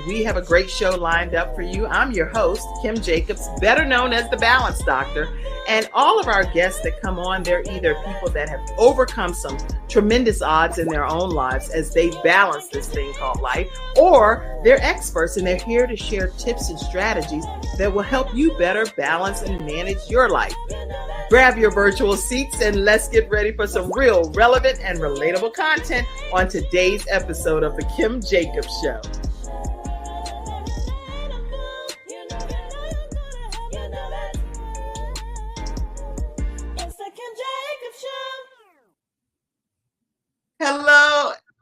we have a great show lined up for you. I'm your host, Kim Jacobs, better known as the Balance Doctor. And all of our guests that come on, they're either people that have overcome some tremendous odds in their own lives as they balance this thing called life, or they're experts and they're here to share tips and strategies that will help you better balance and manage your life. Grab your virtual seats and let's get ready for some real relevant and relatable content on today's episode of The Kim Jacobs Show.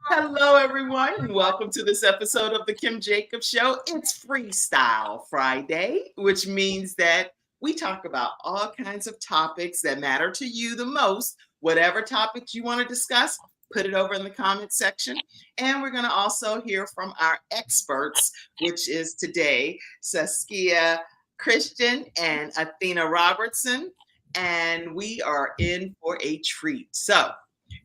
Hello, everyone, and welcome to this episode of The Kim Jacobs Show. It's Freestyle Friday, which means that we talk about all kinds of topics that matter to you the most. Whatever topics you want to discuss, put it over in the comment section. And we're going to also hear from our experts, which is today Saskia Christian and Athena Robertson. And we are in for a treat. So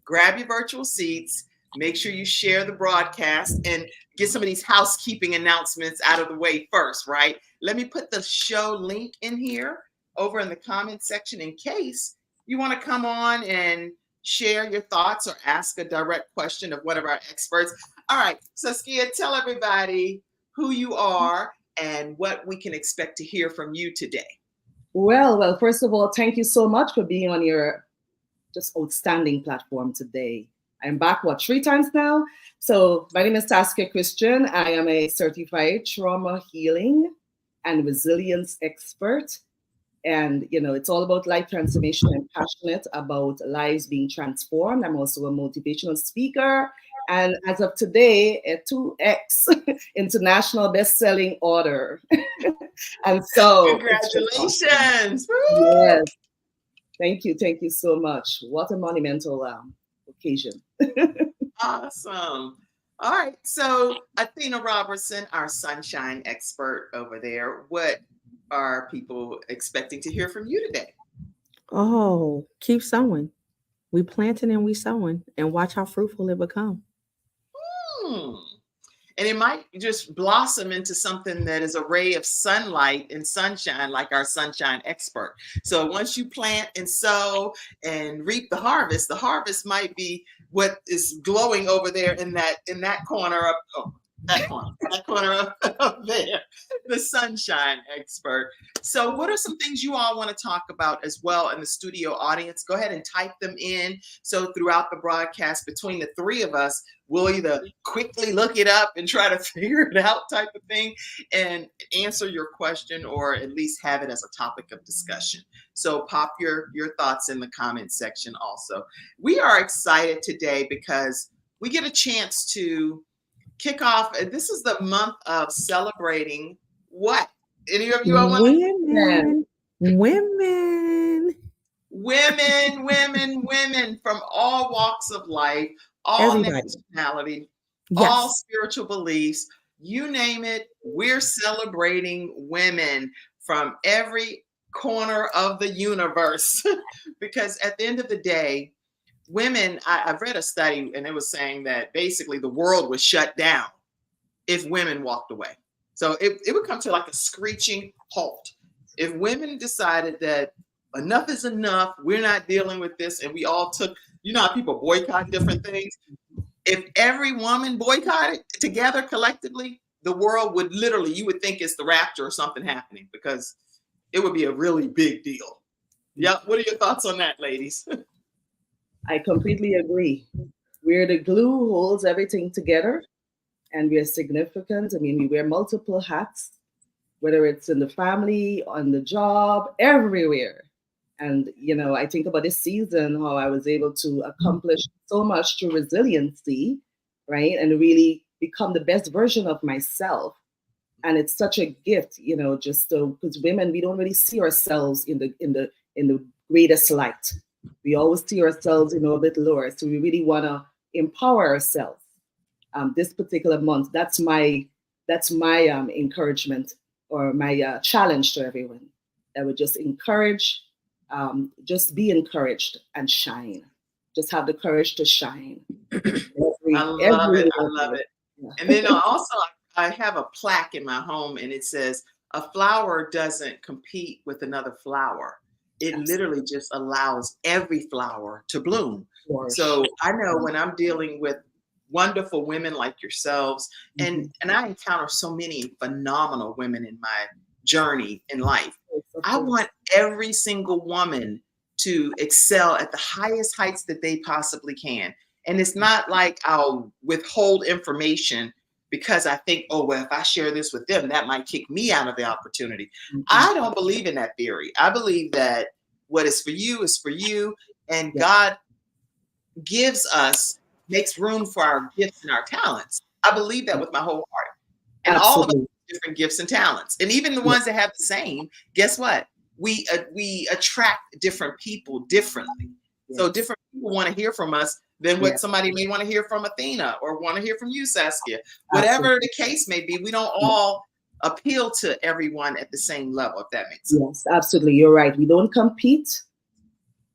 grab your virtual seats. Make sure you share the broadcast and get some of these housekeeping announcements out of the way first, right? Let me put the show link in here over in the comment section in case you want to come on and share your thoughts or ask a direct question of one of our experts. All right, Saskia, tell everybody who you are and what we can expect to hear from you today. Well, first of all, thank you so much for being on your just outstanding platform today. I'm back, 3 times now? So my name is Saskia Christian. I am a certified trauma healing and resilience expert. And, it's all about life transformation. I'm passionate about lives being transformed. I'm also a motivational speaker. And as of today, a 2X international best-selling author. And so congratulations. Yes. Thank you so much. What a monumental occasion. Awesome. All right. So Athena Robertson, our sunshine expert over there. What are people expecting to hear from you today? Oh, keep sowing. We planting and we sowing and watch how fruitful it become. And it might just blossom into something that is a ray of sunlight and sunshine, like our sunshine expert. So once you plant and sow and reap the harvest might be what is glowing over there in that corner up. That corner up there, the sunshine expert. So what are some things you all want to talk about as well in the studio audience? Go ahead and type them in. So throughout the broadcast, between the 3 of us, we'll either quickly look it up and try to figure it out type of thing and answer your question, or at least have it as a topic of discussion. So pop your thoughts in the comment section also. We are excited today because we get a chance to kick off. This is the month of celebrating what? Any of you all want women from all walks of life, all nationality, all spiritual beliefs, you name it. We're celebrating women from every corner of the universe because at the end of the day, women, I've read a study and it was saying that basically the world was shut down if women walked away. So it would come to like a screeching halt. If women decided that enough is enough, we're not dealing with this, and we all took, how people boycott different things. If every woman boycotted together collectively, the world would literally, you would think it's the rapture or something happening because it would be a really big deal. Yeah. What are your thoughts on that, ladies? I completely agree. We're the glue who holds everything together, and we're significant. I mean, we wear multiple hats, whether it's in the family, on the job, everywhere. And, I think about this season, how I was able to accomplish so much through resiliency, right? And really become the best version of myself. And it's such a gift, just because women, we don't really see ourselves in the greatest light. We always see ourselves, a bit lower. So we really want to empower ourselves. This particular month, that's my encouragement or my challenge to everyone. I would just encourage, just be encouraged and shine. Just have the courage to shine. I love it. Yeah. And then also, I have a plaque in my home, and it says, "A flower doesn't compete with another flower. It literally just allows every flower to bloom." So I know when I'm dealing with wonderful women like yourselves, and I encounter so many phenomenal women in my journey in life. I want every single woman to excel at the highest heights that they possibly can. And it's not like I'll withhold information because I think, oh, well, if I share this with them, that might kick me out of the opportunity. I don't believe in that theory. I believe that what is for you, and God gives us, makes room for our gifts and our talents. I believe that with my whole heart. And all of us have different gifts and talents. And even the ones that have the same, guess what? We attract different people differently. So different people want to hear from us than what somebody may want to hear from Athena or want to hear from you, Saskia. Whatever the case may be, we don't all appeal to everyone at the same level, if that makes sense. Yes, absolutely. You're right. We don't compete.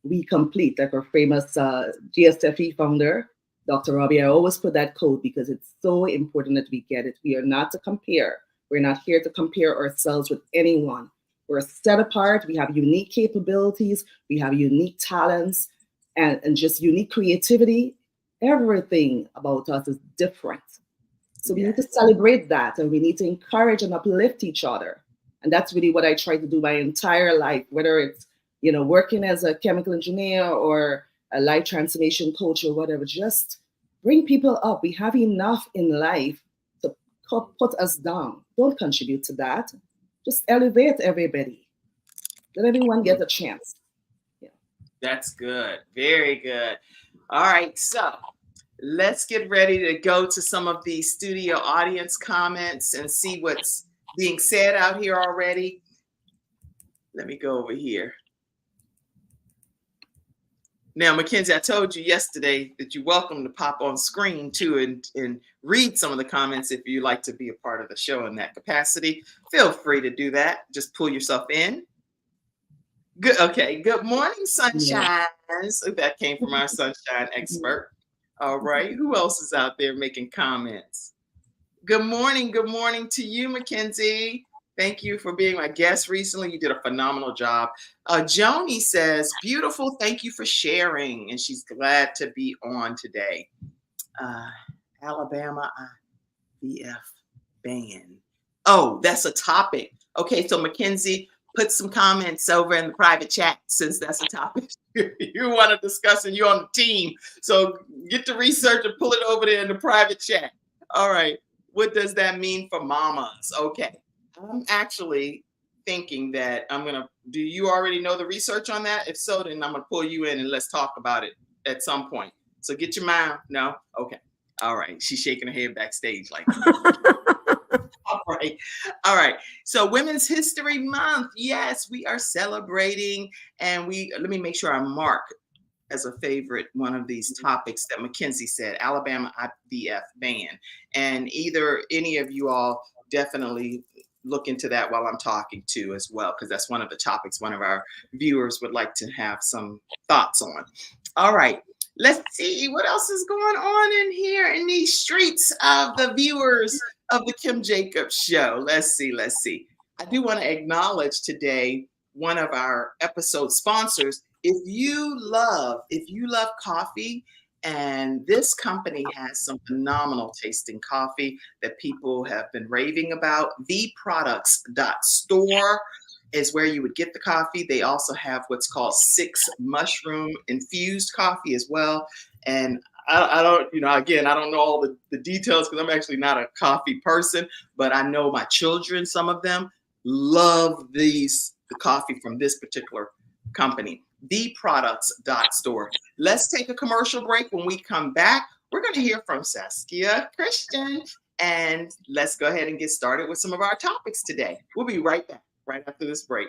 We complete, like our famous GSFE founder, Dr. Robbie. I always put that quote because it's so important that we get it. We are not to compare. We're not here to compare ourselves with anyone. We're set apart. We have unique capabilities. We have unique talents and just unique creativity. Everything about us is different. So we need to celebrate that, and we need to encourage and uplift each other. And that's really what I try to do my entire life, whether it's, you know, working as a chemical engineer or a life transformation coach or whatever. Just bring people up. We have enough in life to put us down. Don't contribute to that. Just elevate everybody. Let everyone get a chance. That's good. Very good. All right. So let's get ready to go to some of the studio audience comments and see what's being said out here already. Let me go over here. Now, Mackenzie, I told you yesterday that you're welcome to pop on screen too and read some of the comments if you'd like to be a part of the show in that capacity. Feel free to do that. Just pull yourself in. Good. Okay. Good morning, sunshine. So that came from our sunshine expert. All right. Who else is out there making comments? Good morning. Good morning to you, Mackenzie. Thank you for being my guest recently. You did a phenomenal job. Joni says, beautiful. Thank you for sharing. And she's glad to be on today. Alabama IVF ban. Oh, that's a topic. Okay. So Mackenzie, put some comments over in the private chat since that's a topic you want to discuss and you're on the team. So get the research and pull it over there in the private chat. All right. What does that mean for mamas? Okay. I'm actually thinking that do you already know the research on that? If so, then I'm going to pull you in and let's talk about it at some point. So get your mind. No? Okay. All right. She's shaking her head backstage like All right. All right. So Women's History Month. Yes, we are celebrating. And let me make sure I mark as a favorite one of these topics that Mackenzie said, Alabama IVF ban. And either any of you all definitely look into that while I'm talking too as well, because that's one of the topics one of our viewers would like to have some thoughts on. All right. Let's see what else is going on in here in these streets of the viewers of the Kim Jacobs Show. Let's see. I do want to acknowledge today one of our episode sponsors. If you love coffee, and this company has some phenomenal tasting coffee that people have been raving about, theproducts.store is where you would get the coffee. They also have what's called 6 mushroom infused coffee as well. And I don't, again, I don't know all the details because I'm actually not a coffee person, but I know my children, some of them love the coffee from this particular company, theproducts.store. Let's take a commercial break. When we come back, we're going to hear from Saskia Christian, and let's go ahead and get started with some of our topics today. We'll be right back, right after this break.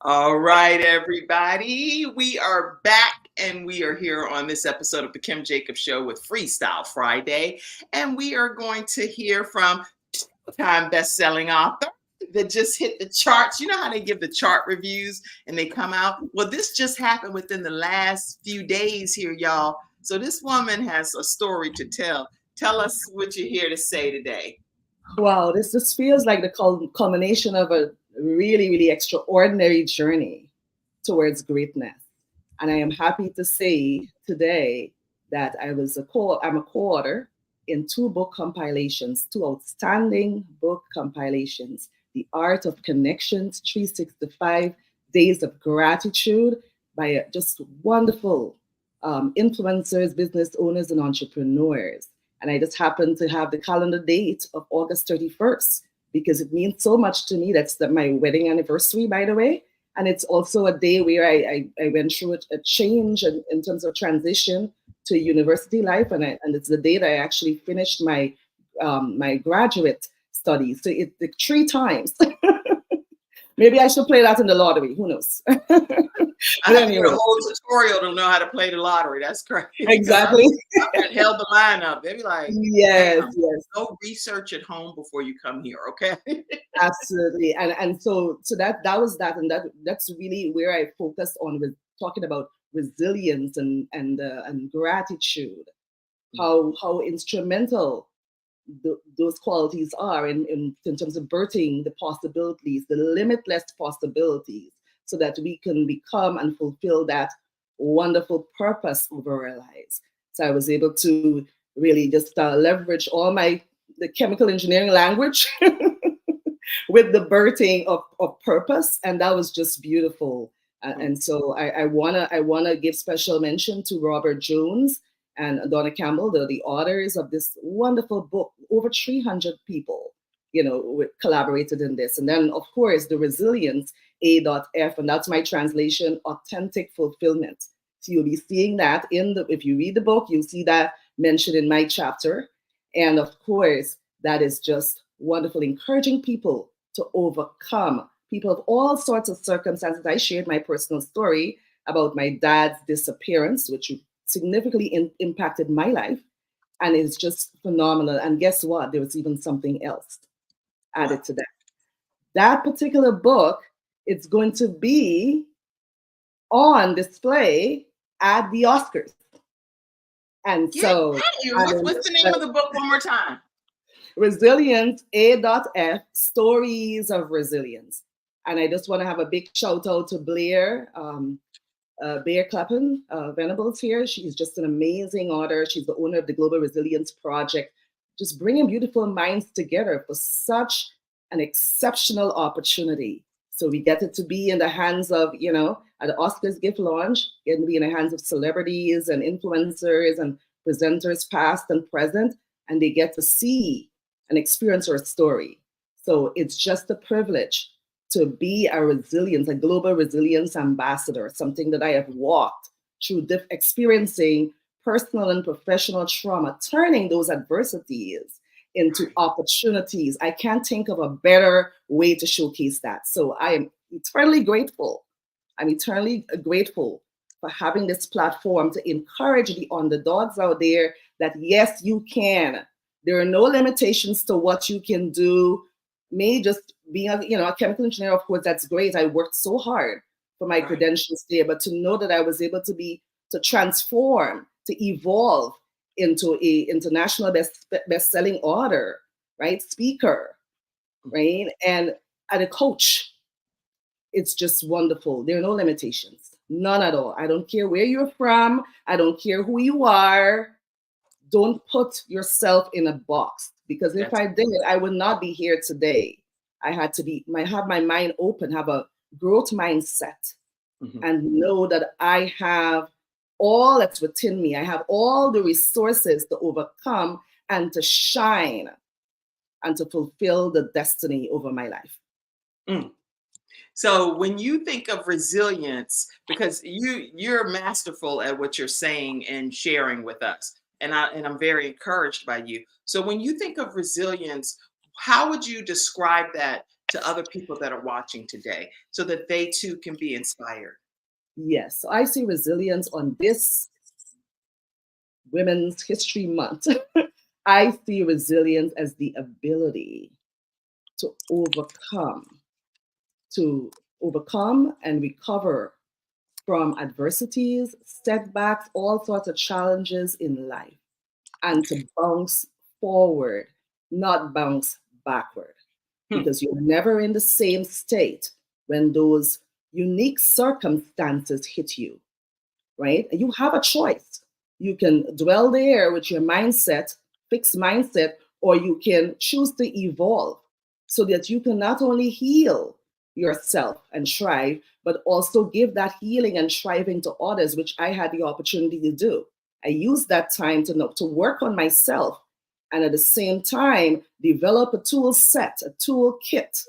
All right, everybody. We are back and we are here on this episode of the Kim Jacobs Show with Freestyle Friday. And we are going to hear from two-time best-selling author that just hit the charts. You know how they give the chart reviews and they come out? Well, this just happened within the last few days here, y'all. So this woman has a story to tell. Tell us what you're here to say today. Wow, this feels like the culmination of a really, really extraordinary journey towards greatness. And I am happy to say today that I'm a co-author in two book compilations, two outstanding book compilations, The Art of Connections, 365 Days of Gratitude by just wonderful influencers, business owners, and entrepreneurs. And I just happen to have the calendar date of August 31st because it means so much to me. That's my wedding anniversary, by the way. And it's also a day where I went through a change in terms of transition to university life. And it's the day that I actually finished my my graduate studies. So it 3 times. Maybe I should play that in the lottery. Who knows? I have to do a whole tutorial to know how to play the lottery. That's crazy. Exactly. I held the line up. They'd be like, yes. Go research at home before you come here, okay? Absolutely. And so that was that. And that's really where I focused on with talking about resilience and gratitude, how instrumental those qualities are in terms of birthing the possibilities, the limitless possibilities, so that we can become and fulfill that wonderful purpose over our lives. So I was able to really just leverage all the chemical engineering language with the birthing of purpose, and that was just beautiful. And so I wanna give special mention to Robert Jones and Donna Campbell, the authors of this wonderful book. Over 300 people, collaborated in this. And then, of course, the resilience, A.F, and that's my translation, authentic fulfillment. So you'll be seeing that if you read the book, you'll see that mentioned in my chapter. And of course, that is just wonderful, encouraging people to overcome people of all sorts of circumstances. I shared my personal story about my dad's disappearance, which significantly impacted my life. And it's just phenomenal. And guess what? There was even something else added to that. That particular book, it's going to be on display at the Oscars. And so, what's the name of the book one more time? Resilience, A.F, Stories of Resilience. And I just want to have a big shout out to Blair Clapham Venables here. She's just an amazing author. She's the owner of the Global Resilience Project, just bringing beautiful minds together for such an exceptional opportunity. So we get it to be in the hands of, at the Oscars gift launch, getting to be in the hands of celebrities and influencers and presenters past and present, and they get to see and experience our story. So it's just a privilege to be a global resilience ambassador, something that I have walked through experiencing personal and professional trauma, turning those adversities into opportunities. I can't think of a better way to showcase that. So I am eternally grateful. I'm eternally grateful for having this platform to encourage the underdogs out there that yes, you can. There are no limitations to what you can do. Me just being a chemical engineer, of course, that's great. I worked so hard for my credentials there, but to know that I was able to transform, to evolve into a international best-selling author, right? Speaker, right? And a coach, it's just wonderful. There are no limitations, none at all. I don't care where you're from. I don't care who you are. Don't put yourself in a box, because if I did, I would not be here today. I had to have my mind open, have a growth mindset, and know that I have all that's within me. I have all the resources to overcome and to shine and to fulfill the destiny over my life. So when you think of resilience, because you're masterful at what you're saying and sharing with us, and I'm very encouraged by you. So when you think of resilience, how would you describe that to other people that are watching today so that they too can be inspired? Yes, so I see resilience on this Women's History Month. I see resilience as the ability to overcome and recover from adversities, setbacks, all sorts of challenges in life, and to bounce forward, not bounce backward, because you're never in the same state when those unique circumstances hit you, right? You have a choice. You can dwell there with your mindset, fixed mindset, or you can choose to evolve so that you can not only heal yourself and thrive, but also give that healing and thriving to others, which I had the opportunity to do. I used that time to work on myself and at the same time develop a tool set, a toolkit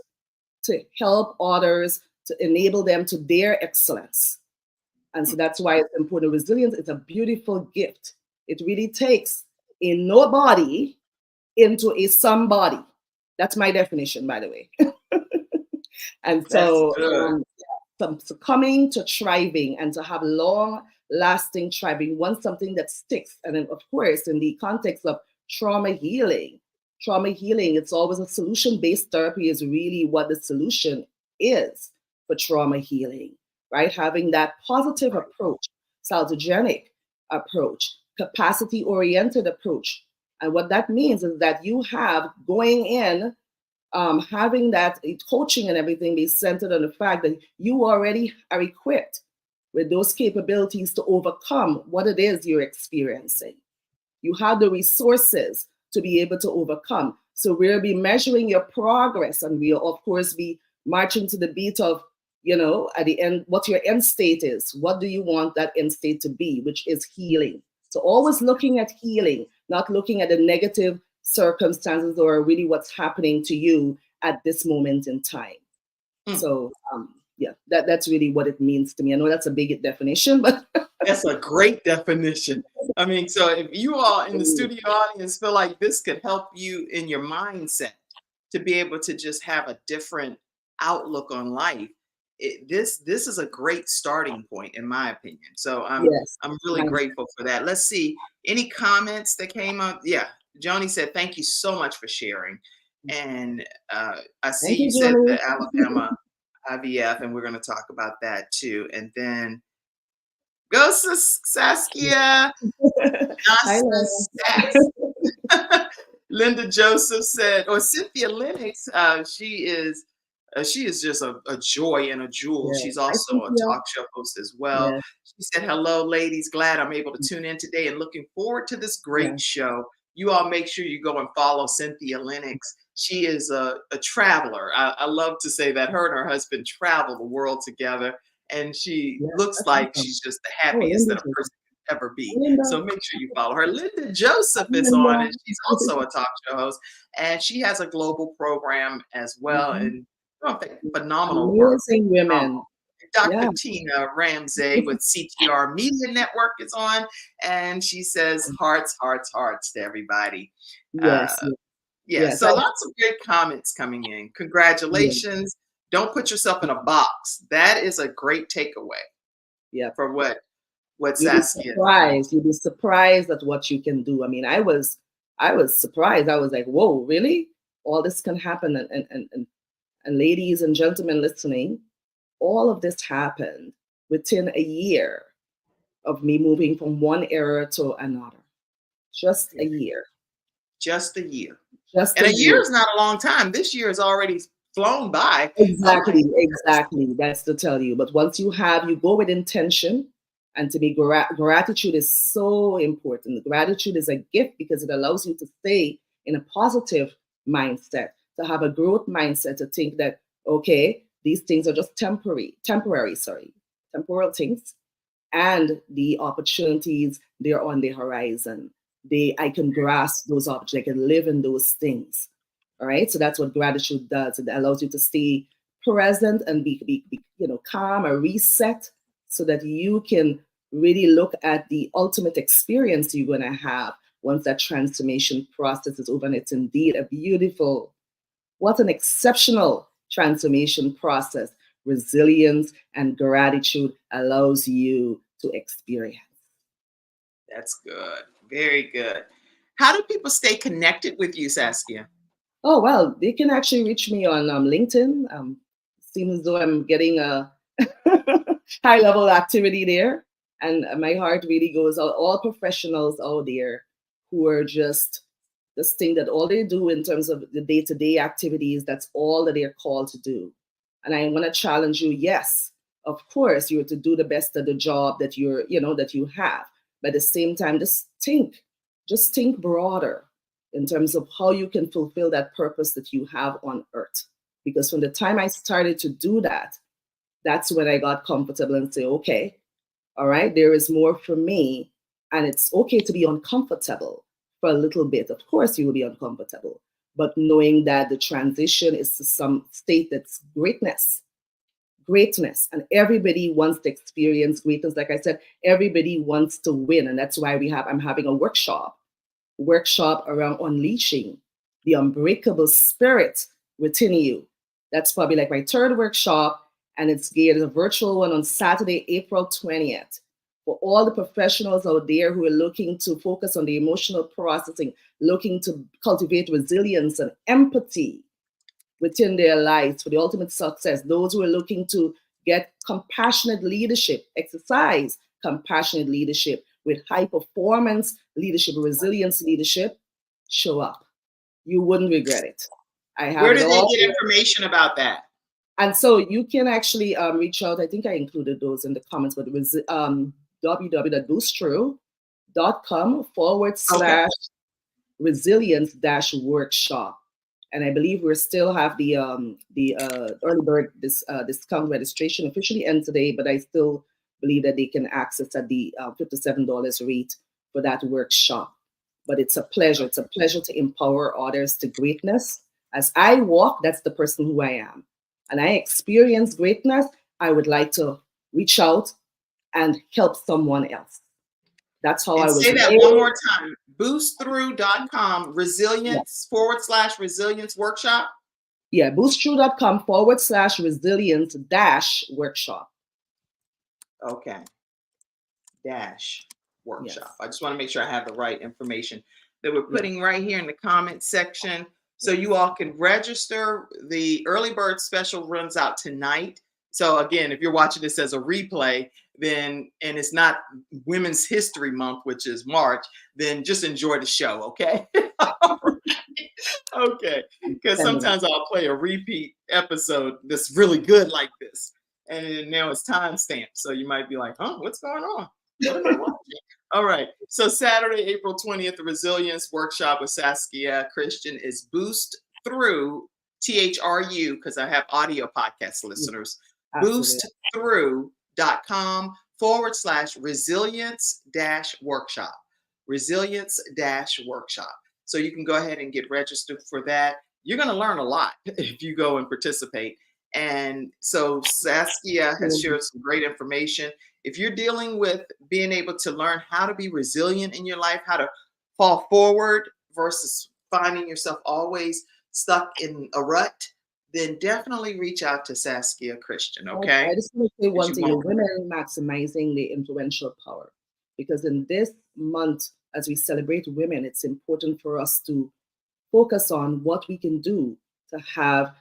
to help others, to enable them to their excellence. And so that's why it's important. Resilience is a beautiful gift. It really takes a nobody into a somebody. That's my definition, by the way. And so, succumbing to thriving and to have long lasting thriving, want something that sticks. And then, of course, in the context of trauma healing, it's always a solution based therapy, is really what the solution is for trauma healing, right? Having that positive approach, salutogenic approach, capacity oriented approach. And what that means is that you have going in, having that coaching and everything be centered on the fact that you already are equipped with those capabilities to overcome what it is you're experiencing. You have the resources to be able to overcome. So we'll be measuring your progress, and we'll of course be marching to the beat of, at the end, what your end state is. What do you want that end state to be, which is healing. So always looking at healing, not looking at the negative circumstances or really what's happening to you at this moment in time. So that's really what it means to me. I know that's a big definition, but that's a great definition. I mean, so if you all in the studio audience feel like this could help you in your mindset to be able to just have a different outlook on life, this is a great starting point, in my opinion. So I'm really grateful for that. Let's see, any comments that came up? Yeah, Joni said, thank you so much for sharing. And I see you said the Alabama IVF, and we're going to talk about that too. And then go Saskia. Linda Joseph said, or Cynthia Lennox, she is just a joy and a jewel. She's also a talk show host as well. She said, hello, ladies. Glad I'm able to tune in today and looking forward to this great show. You all make sure you go and follow Cynthia Lennox. She is a traveler. I love to say that her and her husband travel the world together, and she looks like she's just the happiest that a person could ever be. So make sure you follow her. Linda Joseph is on, and she's also a talk show host, and she has a global program as well. And phenomenal work. Women. Dr. Tina Ramsey with CTR Media Network is on, and she says hearts, hearts, hearts to everybody. So lots of great comments coming in. Congratulations. Don't put yourself in a box. That is a great takeaway. For what Saskia. You'd be surprised at what you can do. I mean, I was surprised. I was like, whoa, really? All this can happen. And ladies and gentlemen listening, all of this happened within a year of me moving from one era to another. Just a year. Just a year. And a year is not a long time. This year is already flown by. Exactly. That's to tell you. But once you go with intention, and to be gratitude is so important. Gratitude is a gift because it allows you to stay in a positive mindset, to have a growth mindset, to think that, okay, these things are just temporary temporal things, and the opportunities, they're on the horizon. I can grasp those opportunities, I can live in those things. All right. So that's what gratitude does. It allows you to stay present and be calm or reset so that you can really look at the ultimate experience you're going to have once that transformation process is over. And it's indeed what an exceptional transformation process, resilience and gratitude allows you to experience. That's good. Very good. How do people stay connected with you, Saskia? Oh, well, they can actually reach me on LinkedIn. Seems as though I'm getting a high level activity there. And my heart really goes out all professionals out there who are just this thing that all they do in terms of the day-to-day activities, that's all that they're called to do. And I want to challenge you, yes, of course, you're to do the best of the job that that you have. But at the same time, just think broader in terms of how you can fulfill that purpose that you have on earth. Because from the time I started to do that, that's when I got comfortable and say, okay, all right, there is more for me. And it's okay to be uncomfortable for a little bit. Of course, you will be uncomfortable, but knowing that the transition is to some state that's greatness. And everybody wants to experience greatness. Like I said, everybody wants to win. And that's why I'm having a workshop around unleashing the unbreakable spirit within you. That's probably like my third workshop, and it's geared as a virtual one on Saturday, April 20th. For all the professionals out there who are looking to focus on the emotional processing, looking to cultivate resilience and empathy within their lives for the ultimate success, those who are looking to get compassionate leadership, exercise compassionate leadership with high performance leadership, resilience leadership, show up. You wouldn't regret it. Where do they get information about that? And so you can actually reach out. I think I included those in the comments, but it was www.boostthrough.com/resilience-workshop. And I believe we still have the early bird discount registration officially ends today, but I still believe that they can access at the $57 rate for that workshop. But it's a pleasure. It's a pleasure to empower others to greatness. As I walk, that's the person who I am. And I experience greatness. I would like to reach out and help someone else. That's how I was. Say that one more time. Boostthrough.com resilience/resilience workshop. Yeah, boostthrough.com/resilience-workshop. Okay. -workshop. Yes. I just want to make sure I have the right information that we're putting right here in the comment section. So you all can register. The early bird special runs out tonight. So again, if you're watching this as a replay, then, and it's not Women's History Month, which is March, then just enjoy the show, okay? Okay, because sometimes I'll play a repeat episode that's really good like this, and now it's timestamped, so you might be like, huh, what's going on? What am I watching? All right, so Saturday, April 20th, the Resilience Workshop with Saskia Christian is Boost Through, THRU, because I have audio podcast listeners, boostthrough.com/resilience-workshop, resilience-workshop. So you can go ahead and get registered for that. You're going to learn a lot if you go and participate. And so Saskia has shared some great information. If you're dealing with being able to learn how to be resilient in your life, how to fall forward versus finding yourself always stuck in a rut, then definitely reach out to Saskia Christian, okay? I just want to say one thing, women maximizing their influential power. Because in this month, as we celebrate women, it's important for us to focus on what we can do to have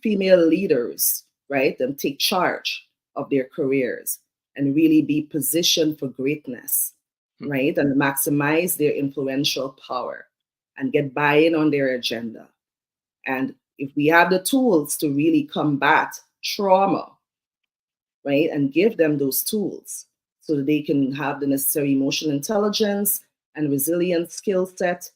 female leaders, right, and take charge of their careers and really be positioned for greatness, right, and maximize their influential power and get buy-in on their agenda. And if we have the tools to really combat trauma, right, and give them those tools so that they can have the necessary emotional intelligence and resilience skill set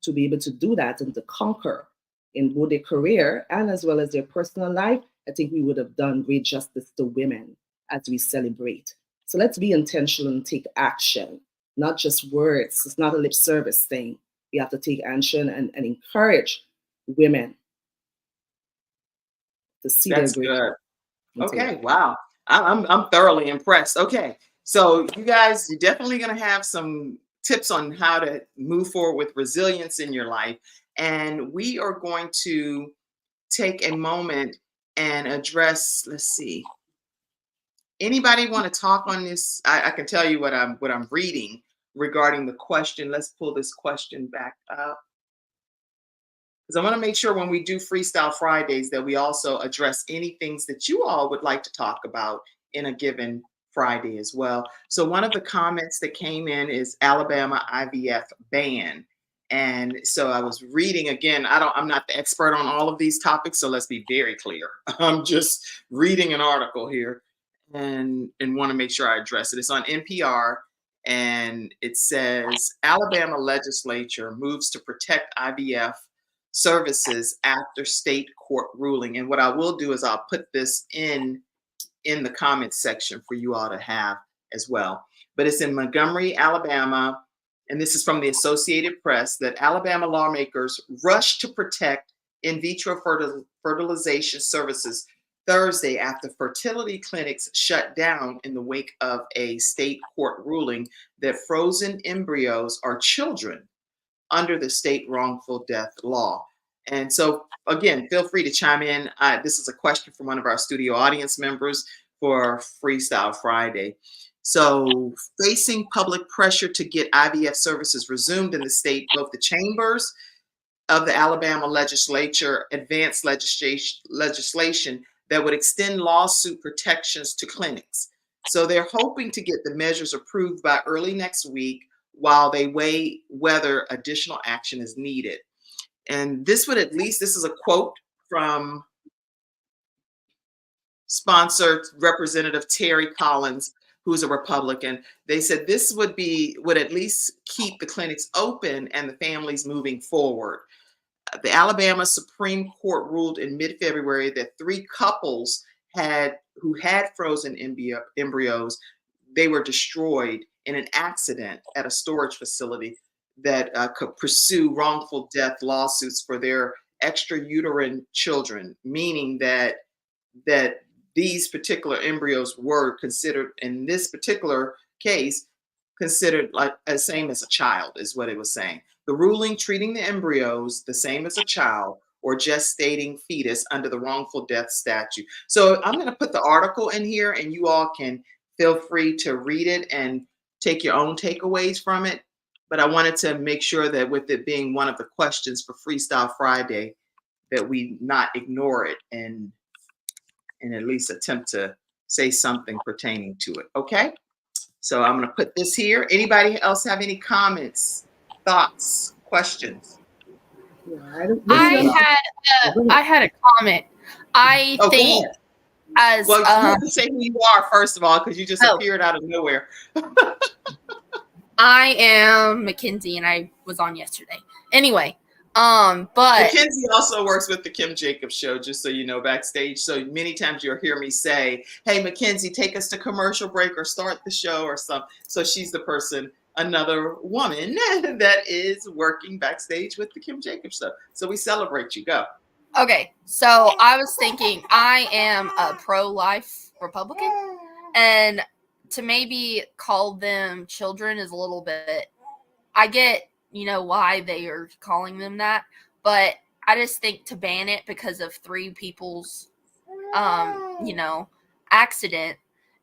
to be able to do that and to conquer in both their career and as well as their personal life, I think we would have done great justice to women as we celebrate. So let's be intentional and take action, not just words. It's not a lip service thing. We have to take action and encourage women to see their greatness. Okay, wow. I'm thoroughly impressed. Okay, so you guys, you're definitely going to have some tips on how to move forward with resilience in your life. And we are going to take a moment and address, let's see, anybody want to talk on this? I can tell you what I'm reading regarding the question. Let's pull this question back up. Because I want to make sure when we do Freestyle Fridays that we also address any things that you all would like to talk about in a given Friday as well. So one of the comments that came in is Alabama IVF ban. And so I was reading again, I'm not the expert on all of these topics, so let's be very clear. I'm just reading an article here and want to make sure I address it. It's on NPR. And it says Alabama legislature moves to protect IVF services after state court ruling. And what I will do is I'll put this in the comments section for you all to have as well. But it's in Montgomery, Alabama, and this is from the Associated Press, that Alabama lawmakers rush to protect in vitro fertilization services Thursday after fertility clinics shut down in the wake of a state court ruling that frozen embryos are children under the state wrongful death law. And so, again, feel free to chime in. This is a question from one of our studio audience members for Freestyle Friday. So, facing public pressure to get IVF services resumed in the state, both the chambers of the Alabama legislature advanced legislation that would extend lawsuit protections to clinics. So they're hoping to get the measures approved by early next week while they weigh whether additional action is needed. And this would this is a quote from sponsored Representative Terry Collins, who's a Republican. They said this would at least keep the clinics open and the families moving forward. The Alabama Supreme Court ruled in mid-February that 3 couples who had frozen embryos, they were destroyed in an accident at a storage facility that could pursue wrongful death lawsuits for their extrauterine children, meaning that these particular embryos were considered, in this particular case, considered like the same as a child, is what it was saying. The ruling treating the embryos the same as a child or gestating fetus under the wrongful death statute. So I'm going to put the article in here, and you all can feel free to read it and take your own takeaways from it. But I wanted to make sure that with it being one of the questions for Freestyle Friday, that we not ignore it and at least attempt to say something pertaining to it. Okay? So I'm going to put this here. Anybody else have any comments, thoughts, questions? Yeah, I had a comment. I think as well, you have to say who you are first of all, because you just appeared out of nowhere. I am Mackenzie, and I was on yesterday. Anyway, but Mackenzie also works with the Kim Jacobs Show, just so you know, backstage. So many times you'll hear me say, "Hey, Mackenzie, take us to commercial break or start the show or something." So she's the person, another woman that is working backstage with the Kim Jacobs Show. So we celebrate you. Go. Okay, so I was thinking I am a pro-life Republican, and to maybe call them children is a little bit, I get, why they are calling them that, but I just think to ban it because of 3 people's, accident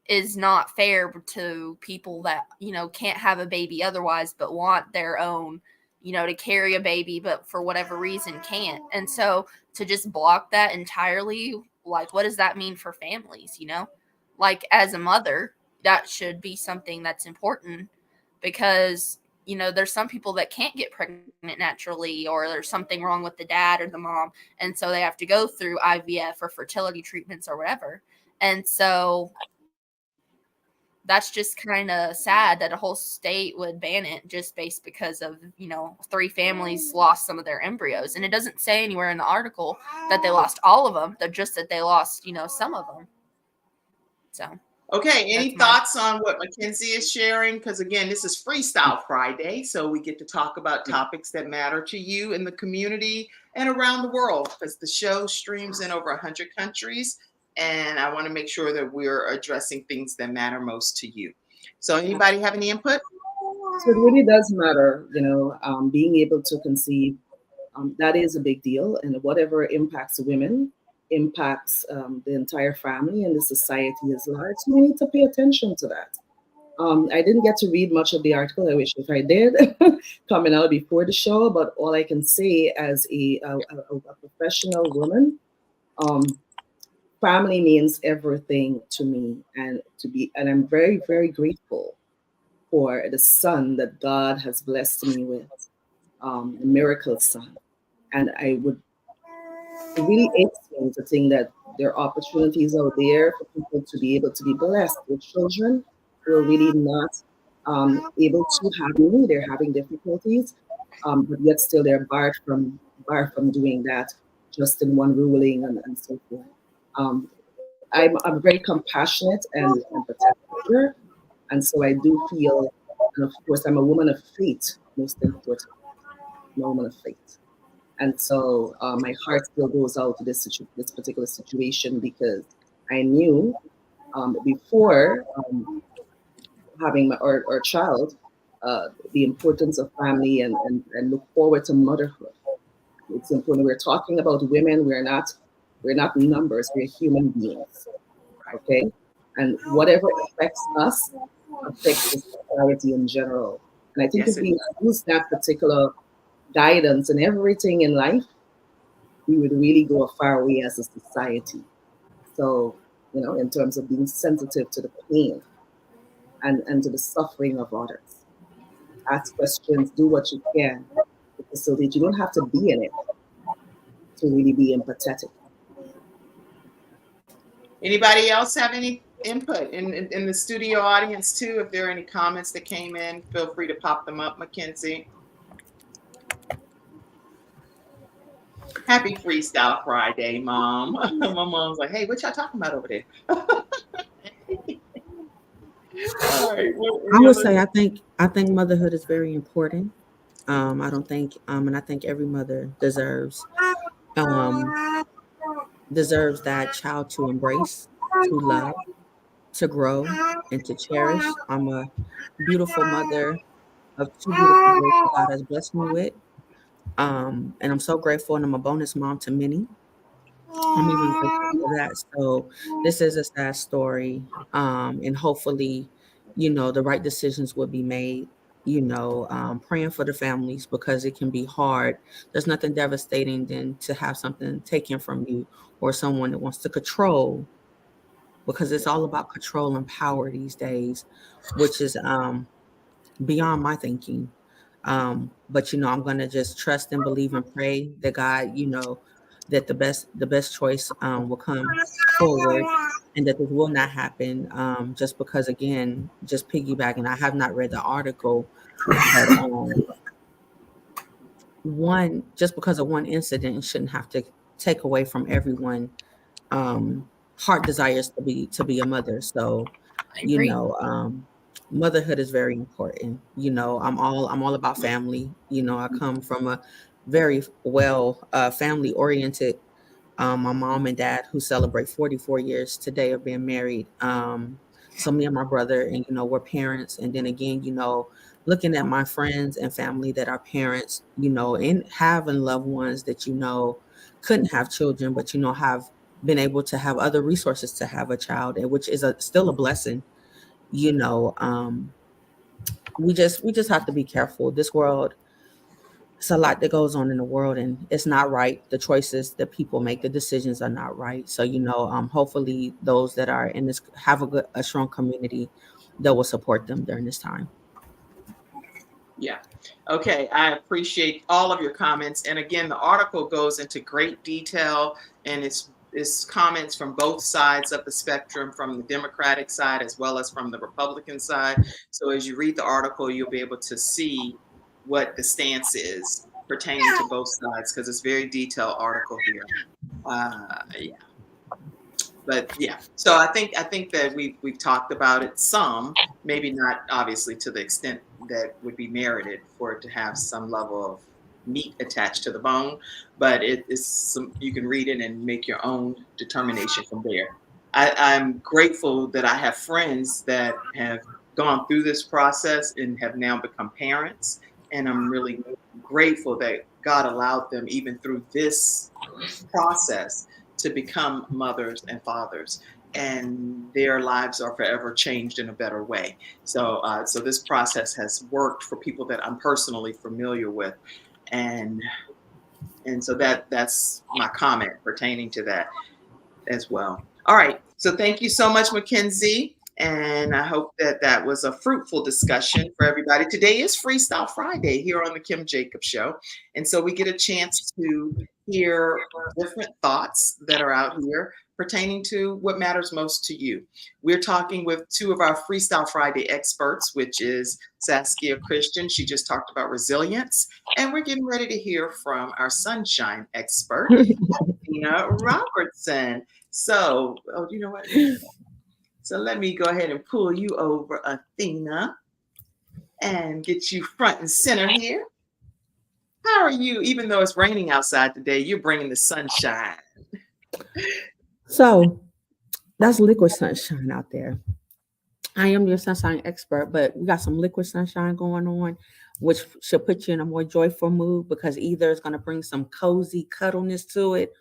is not fair to people that, can't have a baby otherwise, but want their own, to carry a baby, but for whatever reason can't. And so to just block that entirely, like, what does that mean for families, Like, as a mother, that should be something that's important because, there's some people that can't get pregnant naturally, or there's something wrong with the dad or the mom. And so they have to go through IVF or fertility treatments or whatever. And so that's just kind of sad that a whole state would ban it just based because of, 3 families lost some of their embryos. And it doesn't say anywhere in the article that they lost all of them. They're just that they lost, some of them. So. Okay, any thoughts on what Mackenzie is sharing? Because again, this is Freestyle Friday, so we get to talk about topics that matter to you in the community and around the world, because the show streams in over 100 countries, and I want to make sure that we're addressing things that matter most to you. So anybody have any input? So it really does matter, being able to conceive That is a big deal, and whatever impacts women impacts the entire family and the society as large. So we need to pay attention to that. I didn't get to read much of the article. I wish if I did, coming out before the show. But all I can say as a professional woman, family means everything to me, and I'm very, very grateful for the son that God has blessed me with, the miracle son. And I would it really aches me to think that there are opportunities out there for people to be able to be blessed with children who are really not able to have me. They're having difficulties, but yet still they're barred from doing that just in one ruling and so forth. Um, I'm very compassionate and protective, and so I do feel, and of course, I'm a woman of faith, most important, I'm a woman of faith. And so my heart still goes out to this particular situation because I knew before having our child the importance of family and look forward to motherhood. It's important. We're talking about women. We're not numbers. We're human beings. Okay, and whatever affects us affects the society in general. And I think Yes, if we use that particular guidance in everything in life, we would really go a far way as a society. So, in terms of being sensitive to the pain and to the suffering of others, ask questions, do what you can, so that you don't have to be in it to really be empathetic. Anybody else have any input in the studio audience too? If there are any comments that came in, feel free to pop them up, Mackenzie. Happy Freestyle Friday, Mom. My mom's like, hey, what y'all talking about over there? All right. I would say I think motherhood is very important. I don't think and I think every mother um deserves that child to embrace, to love, to grow, and to cherish. I'm a beautiful mother of two beautiful girls that God has blessed me with. And I'm so grateful, and I'm a bonus mom to many. I'm even grateful for that. So this is a sad story. And hopefully, the right decisions will be made. Praying for the families because it can be hard. There's nothing devastating than to have something taken from you or someone that wants to control, because it's all about control and power these days, which is beyond my thinking. But I'm gonna just trust and believe and pray that God, that the best choice will come forward, and that this will not happen. Just because, again, just piggybacking, I have not read the article, but one just because of one incident shouldn't have to take away from everyone heart desires to be a mother. So I you agree. know motherhood is very important. I'm all about family. I come from a very well family oriented, my mom and dad, who celebrate 44 years today of being married. So me and my brother, and we're parents. And then again, looking at my friends and family that are parents, and having loved ones that couldn't have children, but have been able to have other resources to have a child, and which is still a blessing. you know um we just have to be careful. This world, it's a lot that goes on in the world, and it's not right. The choices that people make, the decisions are not right. So hopefully those that are in this have a strong community that will support them during this time. Yeah. Okay. I appreciate all of your comments. And again, the article goes into great detail, and it's comments from both sides of the spectrum, from the Democratic side as well as from the Republican side. So as you read the article, you'll be able to see what the stance is pertaining to both sides, because it's a very detailed article here. Yeah. But yeah, so I think that we've talked about it some, maybe not obviously to the extent that would be merited for it to have some level of meat attached to the bone, but it is some, you can read it and make your own determination from there. I'm grateful that I have friends that have gone through this process and have now become parents, and I'm really grateful that God allowed them, even through this process, to become mothers and fathers, and their lives are forever changed in a better way. So this process has worked for people that I'm personally familiar with, and so that's my comment pertaining to that as well. All right. So thank you so much, Mackenzie. And I hope that that was a fruitful discussion for everybody. Today is Freestyle Friday here on the Kim Jacobs Show. And so we get a chance to hear different thoughts that are out here pertaining to what matters most to you. We're talking with two of our Freestyle Friday experts, which is Saskia Christian. She just talked about resilience. And we're getting ready to hear from our sunshine expert, Athena Robertson. So, you know what? So let me go ahead and pull you over, Athena, and get you front and center here. How are you? Even though it's raining outside today, you're bringing the sunshine. So that's liquid sunshine out there. I am your sunshine expert, but we got some liquid sunshine going on, which should put you in a more joyful mood because either it's going to bring some cozy cuddleness to it,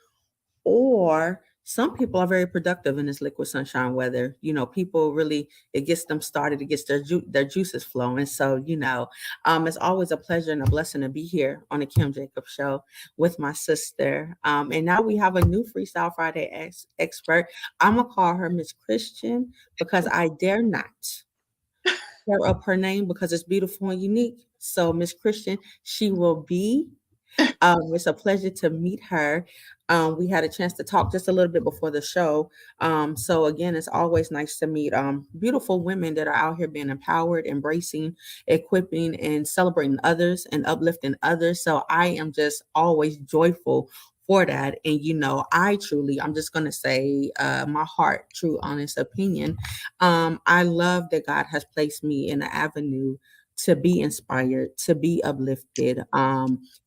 or some people are very productive in this liquid sunshine weather. People really, it gets them started, it gets their juices flowing. So, it's always a pleasure and a blessing to be here on the Kim Jacobs Show with my sister. And now we have a new Freestyle Friday expert. I'm going to call her Miss Christian because I dare not tear up her name because it's beautiful and unique. So Miss Christian, she will be. It's a pleasure to meet her. We had a chance to talk just a little bit before the show. So again, it's always nice to meet beautiful women that are out here being empowered, embracing, equipping, and celebrating others and uplifting others. So I am just always joyful for that. And I'm just going to say my heart, true, honest opinion. I love that God has placed me in an avenue to be inspired, to be uplifted.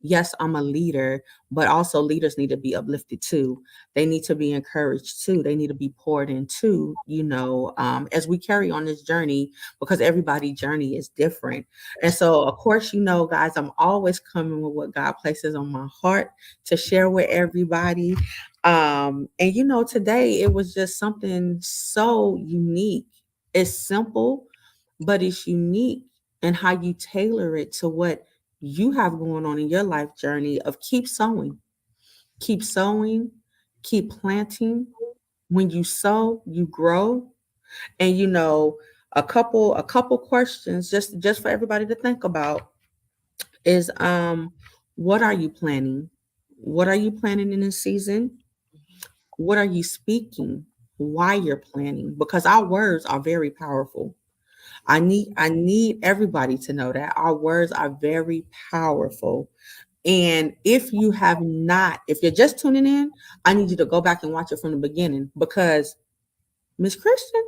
Yes, I'm a leader, but also leaders need to be uplifted too. They need to be encouraged too. They need to be poured into, as we carry on this journey, because everybody's journey is different. And so, of course, guys, I'm always coming with what God places on my heart to share with everybody. And today it was just something so unique. It's simple, but it's unique. And how you tailor it to what you have going on in your life journey of keep sowing, keep planting. When you sow, you grow. And a couple questions just for everybody to think about is what are you planning? What are you planning in this season? What are you speaking? Why you're planning? Because our words are very powerful. I need everybody to know that our words are very powerful. And if you're just tuning in, I need you to go back and watch it from the beginning because Miss Christian,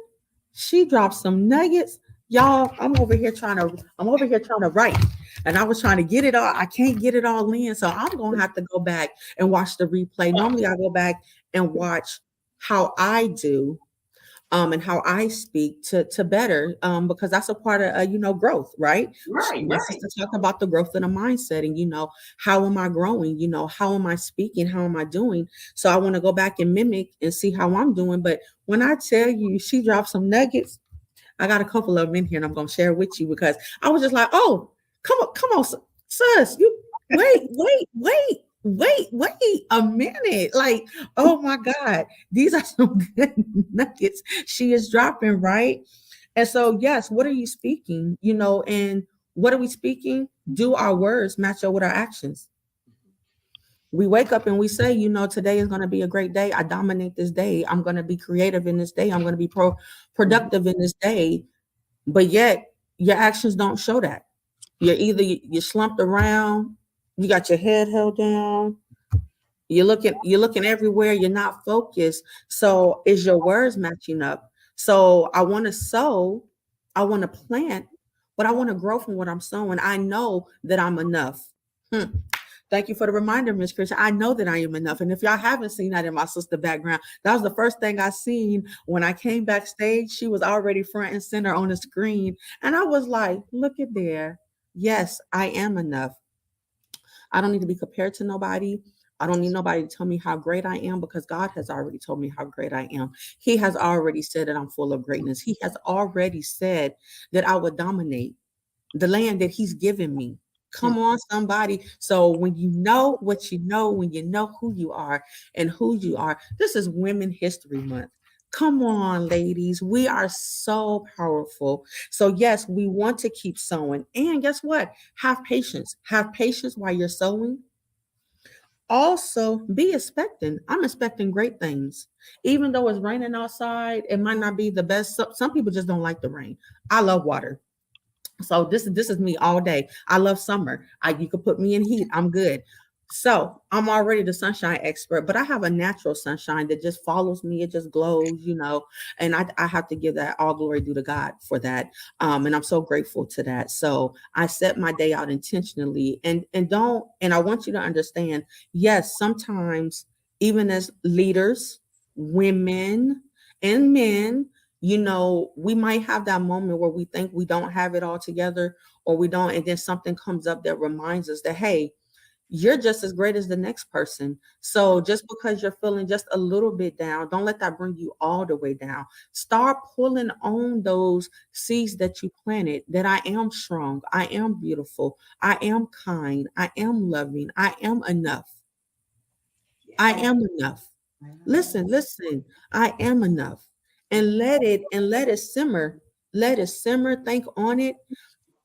she dropped some nuggets. Y'all, I'm over here trying to write. And I was trying to get it all. I can't get it all in. So I'm gonna have to go back and watch the replay. Normally I go back and watch how I do and how I speak to better, because that's a part of growth, right? Right. My sister talking about the growth of the mindset, and how am I growing? How am I speaking? How am I doing? So I want to go back and mimic and see how I'm doing. But when I tell you, she dropped some nuggets. I got a couple of them in here, and I'm gonna share with you because I was just like, oh, come on, sis, you wait a minute. Like, oh my God, these are some good nuggets she is dropping, right? And so, yes, what are you speaking? And what are we speaking? Do our words match up with our actions? We wake up and we say, today is going to be a great day. I dominate this day. I'm going to be creative in this day. I'm going to be productive in this day. But yet your actions don't show that. You're slumped around. You got your head held down. You're looking everywhere. You're not focused. So is your words matching up? So I want to sow, I want to plant, but I want to grow from what I'm sowing. I know that I'm enough. Thank you for the reminder, Miss Christian. I know that I am enough. And if y'all haven't seen that in my sister background, that was the first thing I seen when I came backstage. She was already front and center on the screen. And I was like, look at there. Yes, I am enough. I don't need to be compared to nobody. I don't need nobody to tell me how great I am because God has already told me how great I am. He has already said that I'm full of greatness. He has already said that I would dominate the land that he's given me. Come on, somebody. So when you know what you know, when you know who you are and who you are, this is Women History Month. Come on, ladies. We are so powerful. So, yes, we want to keep sewing. And guess what? Have patience. Have patience while you're sewing. Also, be expecting. I'm expecting great things. Even though it's raining outside, it might not be the best. Some people just don't like the rain. I love water. So this is me all day. I love summer. You could put me in heat. I'm good. So I'm already the sunshine expert, but I have a natural sunshine that just follows me. It just glows, and I have to give that all glory due to God for that. And I'm so grateful to that. So I set my day out intentionally and I want you to understand, yes, sometimes even as leaders, women and men, we might have that moment where we think we don't have it all together or we don't. And then something comes up that reminds us that, hey, you're just as great as the next person. So just because you're feeling just a little bit down, don't let that bring you all the way down. Start pulling on those seeds that you planted, that I am strong, I am beautiful, I am kind, I am loving, I am enough. I am enough. Listen, I am enough. And let it simmer. Let it simmer. Think on it.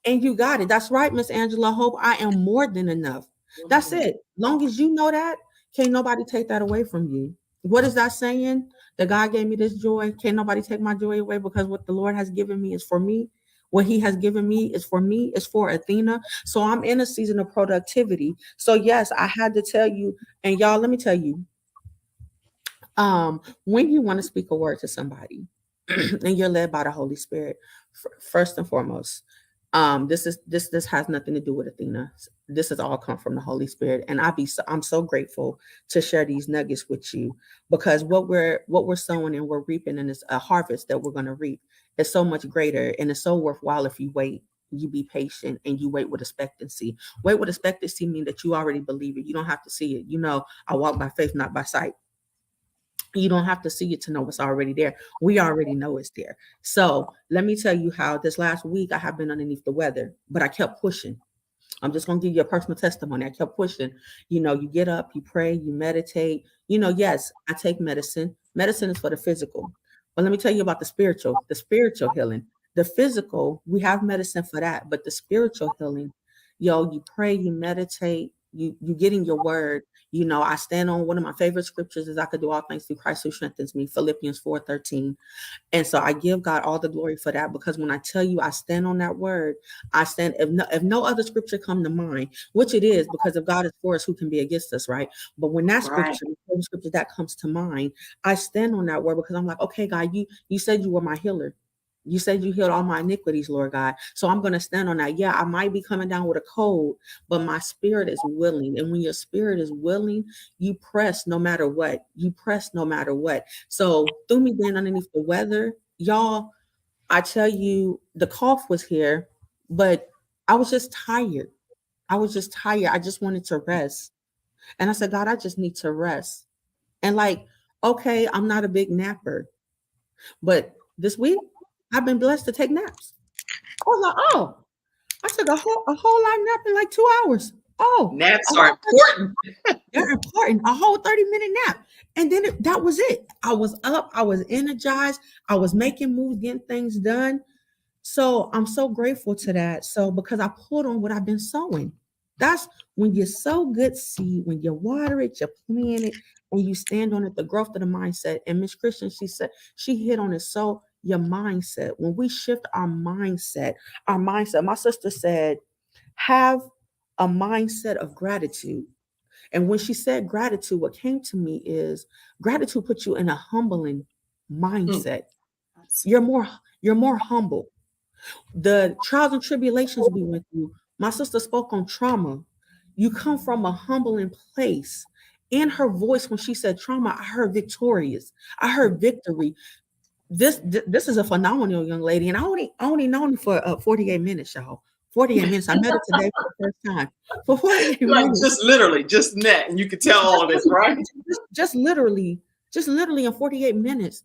And you got it. That's right, Miss Angela. Hope I am more than enough. That's it. Long as you know that, can't nobody take that away from you. What is that saying? That God gave me this joy. Can't nobody take my joy away because what the Lord has given me is for me. What he has given me is for me, is for Athena. So I'm in a season of productivity. So yes, I had to tell you, and y'all, let me tell you, when you want to speak a word to somebody and you're led by the Holy Spirit, first and foremost, this has nothing to do with Athena. This has all come from the Holy Spirit, and I'm so grateful to share these nuggets with you, because what we're sowing and we're reaping, and it's a harvest that we're going to reap, is so much greater, and it's so worthwhile if you wait. You be patient and you wait with expectancy. Wait with expectancy means that you already believe it. You don't have to see it. I walk by faith, not by sight. You don't have to see it to know it's already there. We already know it's there. So let me tell you how this last week I have been underneath the weather, but I kept pushing. I'm just going to give you a personal testimony. I kept pushing. You get up, you pray, you meditate. Yes, I take medicine. Medicine is for the physical. But let me tell you about the spiritual healing. The physical, we have medicine for that, but the spiritual healing, you pray, you meditate, you get in your word. I stand on one of my favorite scriptures is I could do all things through Christ who strengthens me, Philippians 4:13. And so I give God all the glory for that, because when I tell you I stand on that word, I stand, if no other scripture come to mind, which it is, because if God is for us, who can be against us, right? But when that scripture, the scripture that comes to mind, I stand on that word, because I'm like, okay, God, you said you were my healer. You said you healed all my iniquities, Lord God. So I'm going to stand on that. Yeah, I might be coming down with a cold, but my spirit is willing. And when your spirit is willing, you press no matter what. You press no matter what. So through me being underneath the weather, y'all, I tell you, the cough was here, but I was just tired. I just wanted to rest. And I said, God, I just need to rest. And okay, I'm not a big napper, but this week I've been blessed to take naps. I was like, oh, I took a whole lot nap in like 2 hours. Oh, naps are important. They're important. A whole 30-minute nap. And then that was it. I was up. I was energized. I was making moves, getting things done. So I'm so grateful to that. So because I pulled on what I've been sowing. That's when you sow good seed, when you water it, you plant it, and you stand on it, the growth of the mindset. And Miss Christian, she said, she hit on it. So your mindset, when we shift our mindset, my sister said, have a mindset of gratitude. And when she said gratitude, what came to me is gratitude puts you in a humbling mindset. You're more humble. The trials and tribulations we went through, my sister spoke on trauma. You come from a humbling place. In her voice, when she said trauma, I heard victorious. I heard victory. This is a phenomenal young lady, and I only known her for 48 minutes, y'all. 48 minutes. I met her today for the first time. For 48 Like minutes. just literally, just met, and you could tell all of this, right? Just literally in 48 minutes.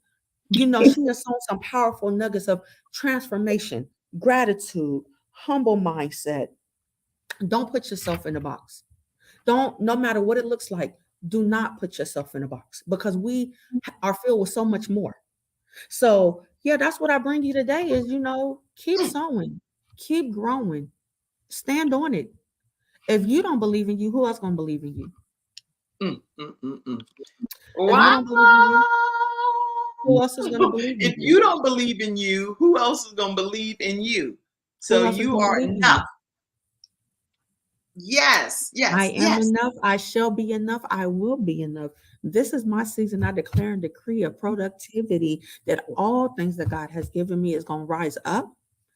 You know, she has shown some powerful nuggets of transformation, gratitude, humble mindset. Don't put yourself in a box. Don't, no matter what it looks like, do not put yourself in a box, because we are filled with so much more. So yeah, that's what I bring you today is, you know, keep sowing, keep growing, stand on it. If you don't believe in you, who else gonna believe in you? If you Wow. don't believe in you, who else is gonna believe in If you? you don't believe in you, who else is going to believe in you? So Who else is you gonna are believe in enough. you? Yes, I yes, am yes. enough. I shall be enough. I will be enough. This is my season. I declare and decree of productivity that all things that God has given me is going to rise up.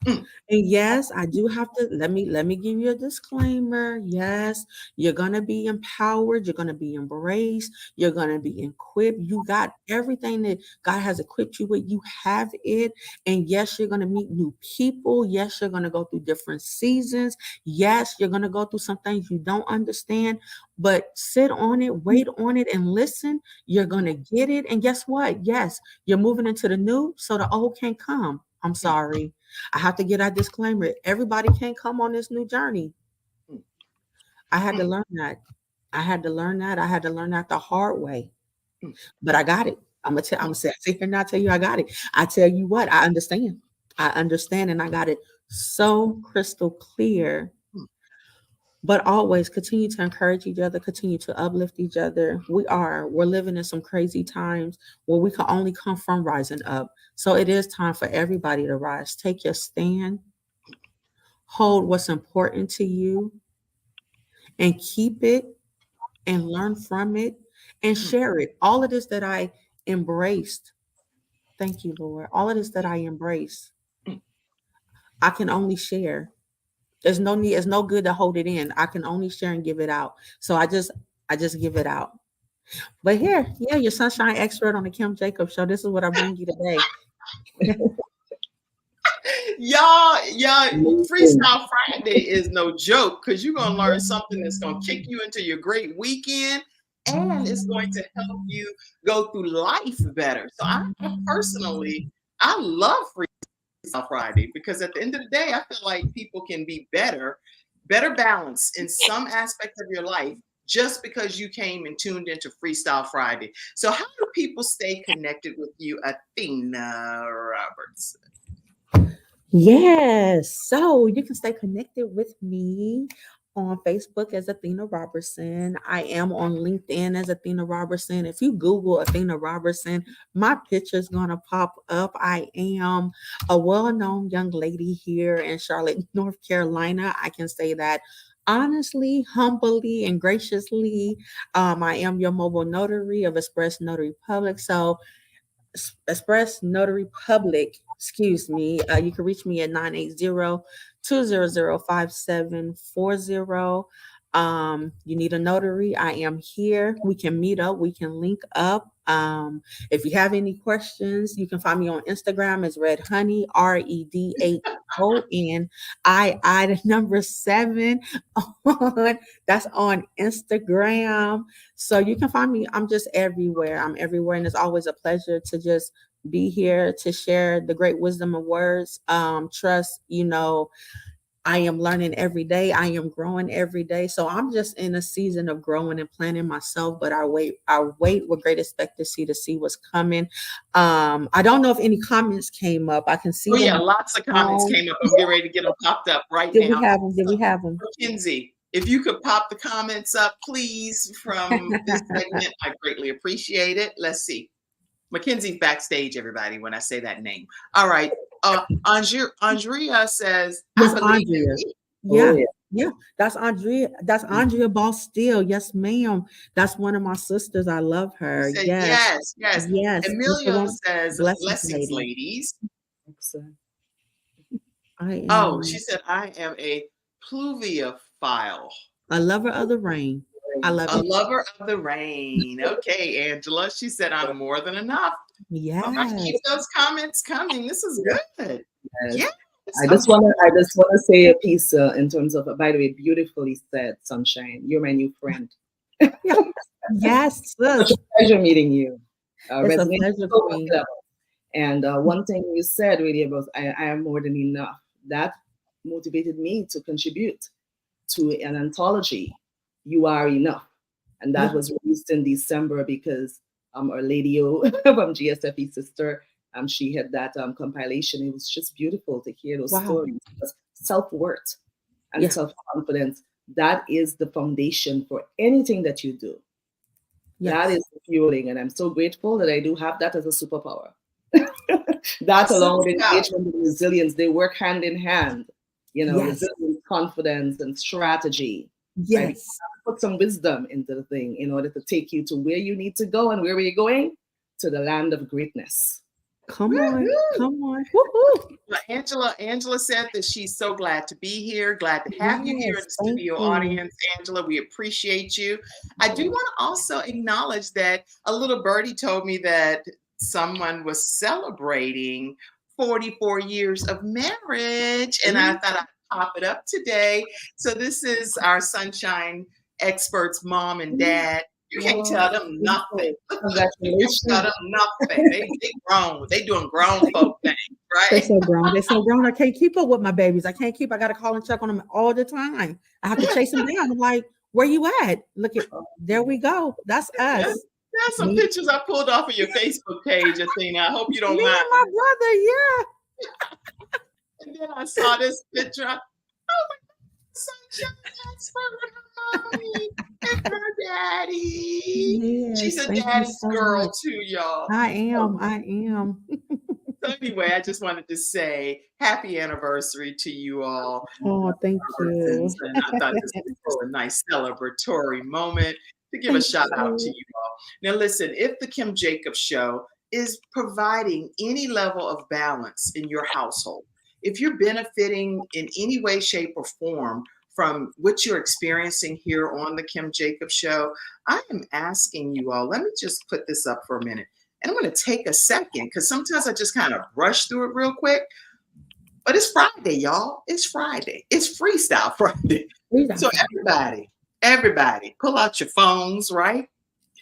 Mm. And yes, I do have to let me give you a disclaimer. Yes, you're gonna be empowered, you're gonna be embraced, you're gonna be equipped. You got everything that God has equipped you with, you have it. And yes, you're gonna meet new people. Yes, you're gonna go through different seasons. Yes, you're gonna go through some things you don't understand, but sit on it, wait on it, and listen. You're gonna get it. And guess what? Yes, you're moving into the new, so the old can't come. I'm sorry. I have to get that disclaimer. Everybody can't come on this new journey. I had to learn that. I had to learn that. I had to learn that the hard way. But I got it. I'm gonna sit here and not tell you I got it. I tell you what, I understand. I understand, and I got it so crystal clear. But always continue to encourage each other, continue to uplift each other. We're living in some crazy times where we can only come from rising up. So it is time for everybody to rise. Take your stand, hold what's important to you, and keep it and learn from it and share it. All of this that I embraced, thank you, Lord. All of this that I embrace, I can only share. There's no need, it's no good to hold it in. I can only share and give it out. So I just give it out. But here, yeah, your sunshine expert on the Kim Jacobs show. This is what I bring you today. Y'all, Freestyle Friday is no joke, because you're going to learn something that's going to kick you into your great weekend, and it's going to help you go through life better. So I personally, I love Freestyle Friday, because at the end of the day, I feel like people can be better balanced in some aspect of your life just because you came and tuned into Freestyle Friday. So how do people stay connected with you, Athena Robertson? Yes. So you can stay connected with me on Facebook as Athena Robertson. I am on LinkedIn as Athena Robertson. If you Google Athena Robertson, my picture is going to pop up. I am a well-known young lady here in Charlotte, North Carolina. I can say that honestly, humbly, and graciously. I am your mobile notary of Express Notary Public. So Express Notary Public, excuse me. You can reach me at 980-200-5740. You need a notary, I am here. We can meet up, we can link up. If you have any questions, you can find me on Instagram as Red Honey, REDHONI, the number 7 that's on Instagram. So you can find me. I'm just everywhere. I'm everywhere. And it's always a pleasure to just be here to share the great wisdom of words. Trust, I am learning every day. I am growing every day. So I'm just in a season of growing and planning myself, but I wait with great expectancy to see what's coming. I don't know if any comments came up. I can see them. Yeah, lots of comments came up. I'm getting ready to get them popped up right Did now. Did we have them? Mackenzie, if you could pop the comments up, please, from this segment, I greatly appreciate it. Let's see. Mackenzie's backstage, everybody, when I say that name. All right. Andrea says, yes, I believe Andrea. Yeah. That's Andrea. That's Andrea Boss Steele. Yes, ma'am. That's one of my sisters. I love her. Said, yes. Emilio says, blessings, ladies. She said, I am a pluviophile. A lover of the rain. I love it. A lover of the rain. Okay, Angela. She said, I'm more than enough. Yeah. Keep those comments coming. This is good. Yes. I just wanna say a piece in terms of, by the way, beautifully said, Sunshine. You're my new friend. Yes, Such a pleasure meeting you. it's a Resonating pleasure so for much me. level. And one thing you said really about I am more than enough. That motivated me to contribute to an anthology, You Are Enough. And that Yeah. was released in December because Our Lady O from GSFE Sister, she had that compilation. It was just beautiful to hear those Wow. stories. Self-worth and Yeah. self-confidence, that is the foundation for anything that you do. That Yes. is the fueling, and I'm so grateful that I do have that as a superpower. That along with engagement and resilience, they work hand in hand. Yes. Resilience, confidence, and strategy. Right? You have Yes. to put some wisdom into the thing in order to take you to where you need to go, and where are you going? To the land of greatness. Come on. Woo-hoo. Come on. Woo-hoo. Well, Angela said that she's so glad to be here, glad to have you here in Yes, the thank studio you. audience. Angela, we appreciate you. I do want to also acknowledge that a little birdie told me that someone was celebrating 44 years of marriage, and I thought I'd pop it up today. So this is our Sunshine experts, mom and dad. You can't tell them nothing. Congratulations. You can't tell them nothing. They grown. They doing grown folk things, They're right? so grown. They're so grown. I can't keep up with my babies. I got to call and check on them all the time. I have to chase them down. I'm like, where you at? Look at, there we go. That's us. There's some pictures I pulled off of your Facebook page, Athena. I hope you don't Me mind. and my brother, yeah. And then I saw this picture. Oh my God, Sunshine expert with her mommy and her daddy. Yes, She's a thank you daddy's so girl much. too, y'all. I am. So anyway, I just wanted to say happy anniversary to you all. Oh, thank you. Robertsons, and I thought this was just a nice celebratory moment to give a shout out to you all. Now, listen, if the Kim Jacobs Show is providing any level of balance in your household, if you're benefiting in any way, shape, or form from what you're experiencing here on the Kim Jacobs Show, I am asking you all, let me just put this up for a minute. And I'm going to take a second because sometimes I just kind of rush through it real quick. But it's Friday, y'all. It's Friday. It's Freestyle Friday. So everybody, pull out your phones, right?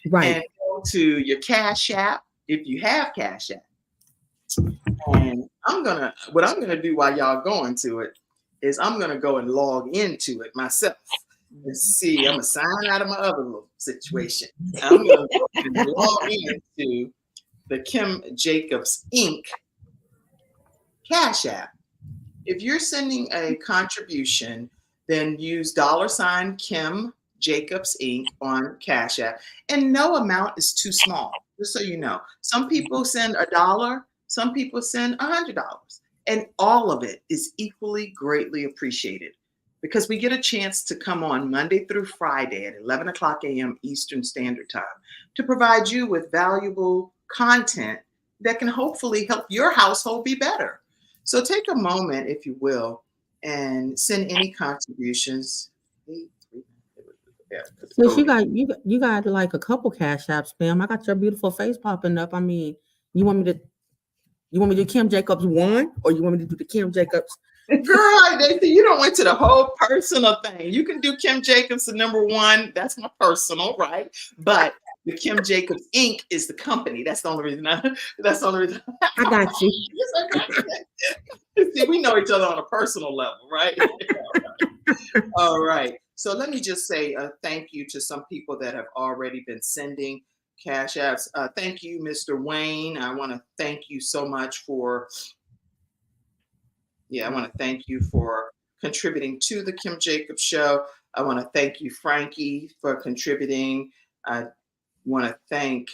Right. And go to your Cash App if you have Cash App. And what I'm gonna do while y'all going to it is I'm gonna go and log into it myself. Let's see, I'm gonna sign out of my other little situation. I'm gonna go and log into the Kimjacobsinc Cash App. If you're sending a contribution, then use $Kim Jacobs Inc. on Cash App. And no amount is too small, just so you know. Some people send $1, some people send $100. And all of it is equally greatly appreciated because we get a chance to come on Monday through Friday at 11 o'clock a.m. Eastern Standard Time to provide you with valuable content that can hopefully help your household be better. So take a moment, if you will, and send any contributions. Since you got like a couple Cash Apps, Pam. I got your beautiful face popping up. I mean, you want me to do Kim Jacobs 1 or you want me to do the Kim Jacobs? Girl, you don't went to the whole personal thing. You can do Kim Jacobs the number 1. That's my personal, right? But the Kim Jacobs Inc. is the company. That's the only reason. I got you. See, we know each other on a personal level, right? All right. So let me just say thank you to some people that have already been sending Cash Apps. Thank you, Mr. Wayne. I want to thank you so much for contributing to the Kim Jacobs Show. I want to thank you, Frankie, for contributing. I want to thank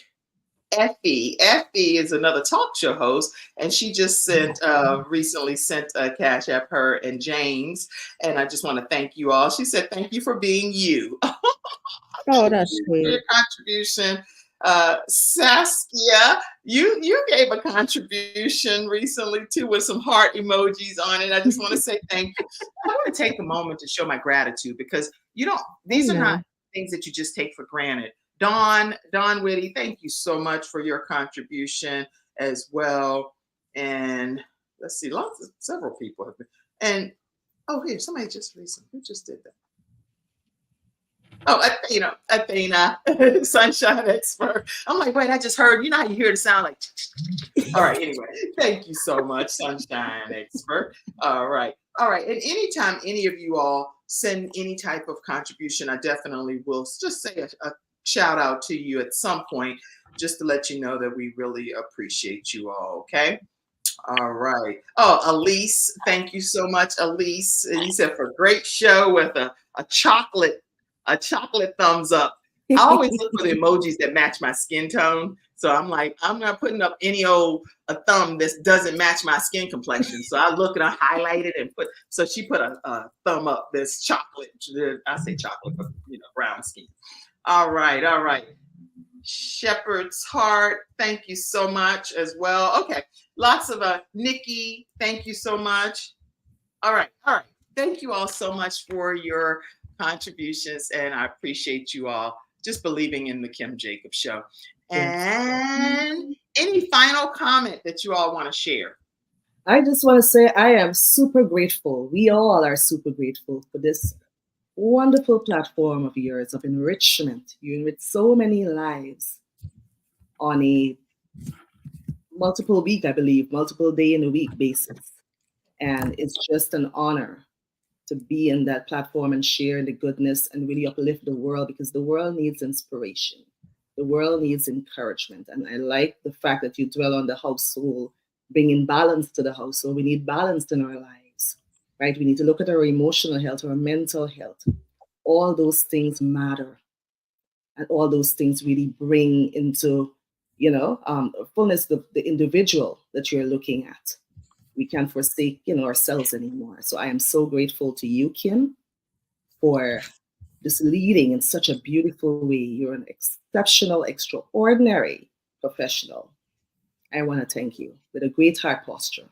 Effie. Effie is another talk show host, and she just recently sent a Cash App, her and James. And I just want to thank you all. She said, "Thank you for being you." Oh, that's sweet. Your contribution. Saskia, you gave a contribution recently too with some heart emojis on it. I just want to say thank you. I want to take a moment to show my gratitude because these are not things that you just take for granted. Dawn Whitty, thank you so much for your contribution as well. And let's see, several people have been, and here, somebody just recently, who just did that? Oh, Athena, Sunshine Expert. I'm like, wait, I just heard, you know how you hear the sound like, all right, anyway, thank you so much, Sunshine Expert. All right. And anytime any of you all send any type of contribution, I definitely will just say a shout out to you at some point, just to let you know that we really appreciate you all, okay? All right. Oh, Elise, thank you so much, Elise. And you said for great show with a chocolate thumbs up. I always look for the emojis that match my skin tone. So I'm like, I'm not putting up any old a thumb that doesn't match my skin complexion. So I look and I highlight it and so she put a thumb up that's chocolate. I say chocolate, but brown skin. All right. Shepherd's Heart, thank you so much as well. Okay, lots of Nikki, thank you so much. All right. Thank you all so much for your contributions, and I appreciate you all just believing in the Kim Jacobs Show. And any final comment that you all want to share? I just want to say I am super grateful. We all are super grateful for this wonderful platform of yours of enrichment. You enrich so many lives on a multiple day in a week basis. And it's just an honor to be in that platform and share the goodness and really uplift the world, because the world needs inspiration. The world needs encouragement. And I like the fact that you dwell on the household, bringing balance to the household. We need balance in our lives, right? We need to look at our emotional health, our mental health. All those things matter. And all those things really bring into, fullness the individual that you're looking at. We can't forsake, ourselves anymore. So I am so grateful to you, Kim, for just leading in such a beautiful way. You're an exceptional, extraordinary professional. I want to thank you with a great heart posture.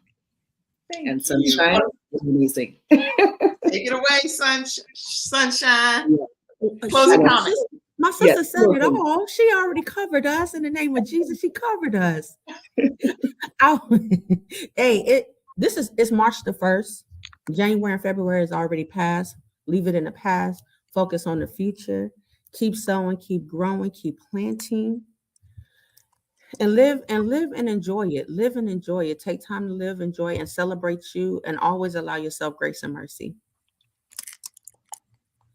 Thank Sunshine is amazing. Take it away, Sunshine. Yeah. Closing comments. My sister said it all. She already covered us in the name of Jesus. She covered us. It's March the 1st. January and February has already passed. Leave it in the past. Focus on the future. Keep sowing, keep growing, keep planting. And live and enjoy it. Live and enjoy it. Take time to live, enjoy, and celebrate you, and always allow yourself grace and mercy.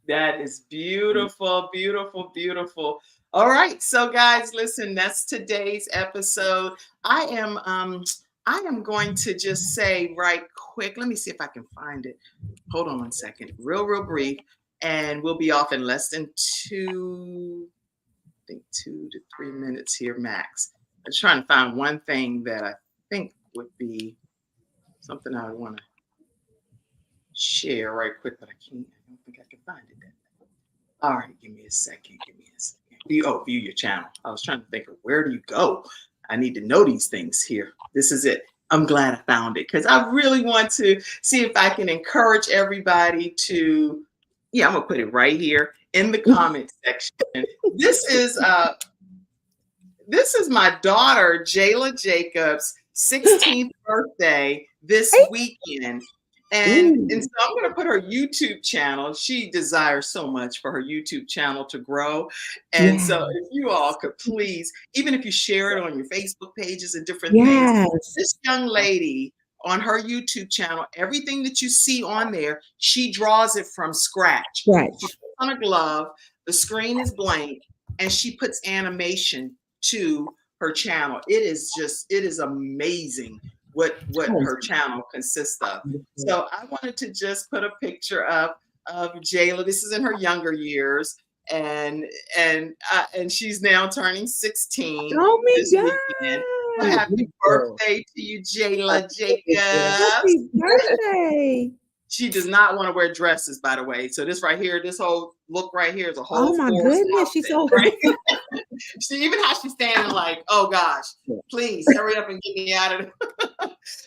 That is beautiful, beautiful, beautiful. All right. So guys, listen, that's today's episode. I am going to just say right quick, let me see if I can find it. Hold on one second. Real brief. And we'll be off in less than 2 to 3 minutes here, max. I'm trying to find one thing that I think would be something I want to share right quick, but I can't. I don't think I can find it. All right, give me a second. View your channel. I was trying to think of where do you go? I need to know these things here. This is it. I'm glad I found it, because I really want to see if I can encourage everybody to, I'm gonna put it right here in the comment section. This is my daughter, Jayla Jacobs' 16th birthday this weekend. And so I'm going to put her YouTube channel. She desires so much for her YouTube channel to grow. And so if you all could please, even if you share it on your Facebook pages and different things, this young lady on her YouTube channel, everything that you see on there, she draws it from scratch. She puts on a glove, the screen is blank, and she puts animation to her channel. It is amazing what her channel consists of. So I wanted to just put a picture up of Jayla. This is in her younger years, and she's now turning 16. Oh my God. Weekend. Happy birthday to you, Jayla Jacobs. Happy birthday. She does not want to wear dresses, by the way. So this right here, this whole look right here is a whole. Oh my goodness, she's so right? Even how she's standing, like, oh gosh, please hurry up and get me out of it.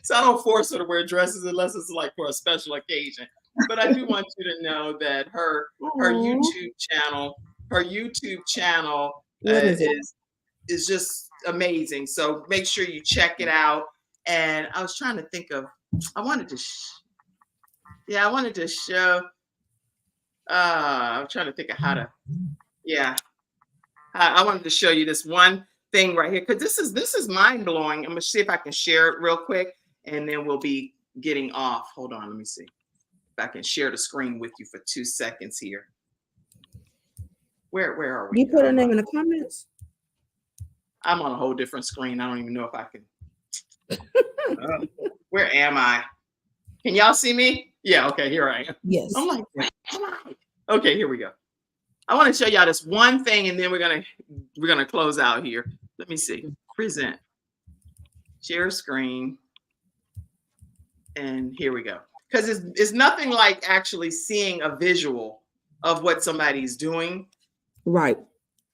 So I don't force her to wear dresses unless it's like for a special occasion. But I do want you to know that her YouTube channel is just amazing. So make sure you check it out. And I was trying to think of I wanted to show. I'm trying to think of how to. Yeah, I wanted to show you this one thing right here because this is mind blowing. I'm gonna see if I can share it real quick, and then we'll be getting off. Hold on, let me see if I can share the screen with you for 2 seconds here. Where are we? You put a name in the comments. I'm on a whole different screen. I don't even know if I can. Where am I? Can y'all see me? Yeah. Okay. Here I am. Yes. I'm like, where am I? Okay. Here we go. I want to show y'all this one thing, and then we're gonna close out here. Let me see. Present. Share screen. And here we go. Because it's nothing like actually seeing a visual of what somebody's doing. Right.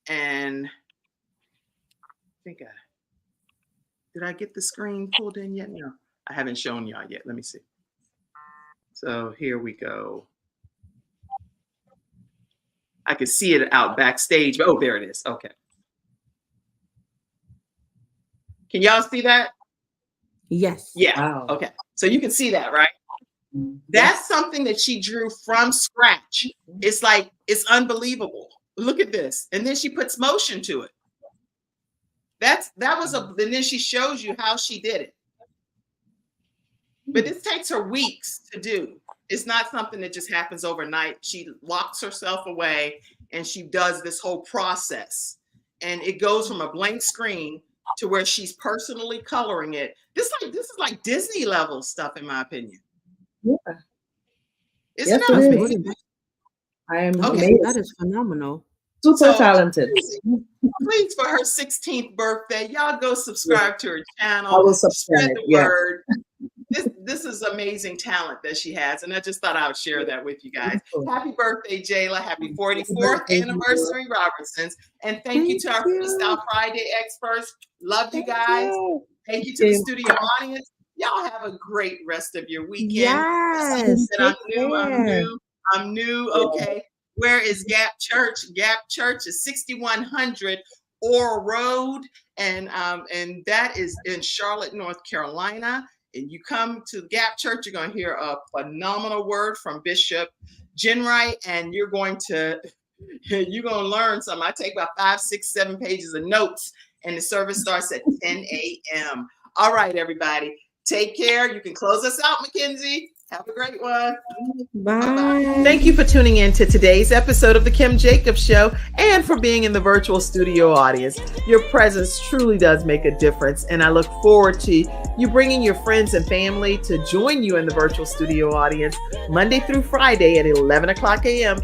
And I think did I get the screen pulled in yet? No, I haven't shown y'all yet. Let me see. So here we go. I can see it out backstage. Oh, there it is. Okay. Can y'all see that? Yes. Yeah. Wow. Okay. So you can see that, right? That's something that she drew from scratch. It's like, it's unbelievable. Look at this. And then she puts motion to it. And then she shows you how she did it. But this takes her weeks to do. It's not something that just happens overnight. She locks herself away and she does this whole process. And it goes from a blank screen to where she's personally coloring it. This is like Disney level stuff, in my opinion. Yeah. Isn't Yes, that it is. amazing? I am Okay. amazed. That is phenomenal. Super talented. Please, for her 16th birthday, y'all go subscribe to her channel. I will Spread subscribe. the Yeah. word. This is amazing talent that she has, and I just thought I would share that with you guys. Happy birthday, Jayla. Happy 44th anniversary, Robertsons. And thank you to our Freestyle Friday experts. Love you guys. Thank you to the studio audience. Y'all have a great rest of your weekend. Yes. I'm new. Okay. Where is Gap Church? Gap Church is 6100 Orr Road, and that is in Charlotte, North Carolina. And you come to Gap Church, you're going to hear a phenomenal word from Bishop Jenright, and you're going to learn something. I take about 5, 6, 7 pages of notes, and the service starts at 10 a.m. All right, everybody. Take care. You can close us out, Mackenzie. Have a great one. Bye. Thank you for tuning in to today's episode of The Kim Jacobs Show and for being in the virtual studio audience. Your presence truly does make a difference, and I look forward to you bringing your friends and family to join you in the virtual studio audience Monday through Friday at 11 o'clock a.m.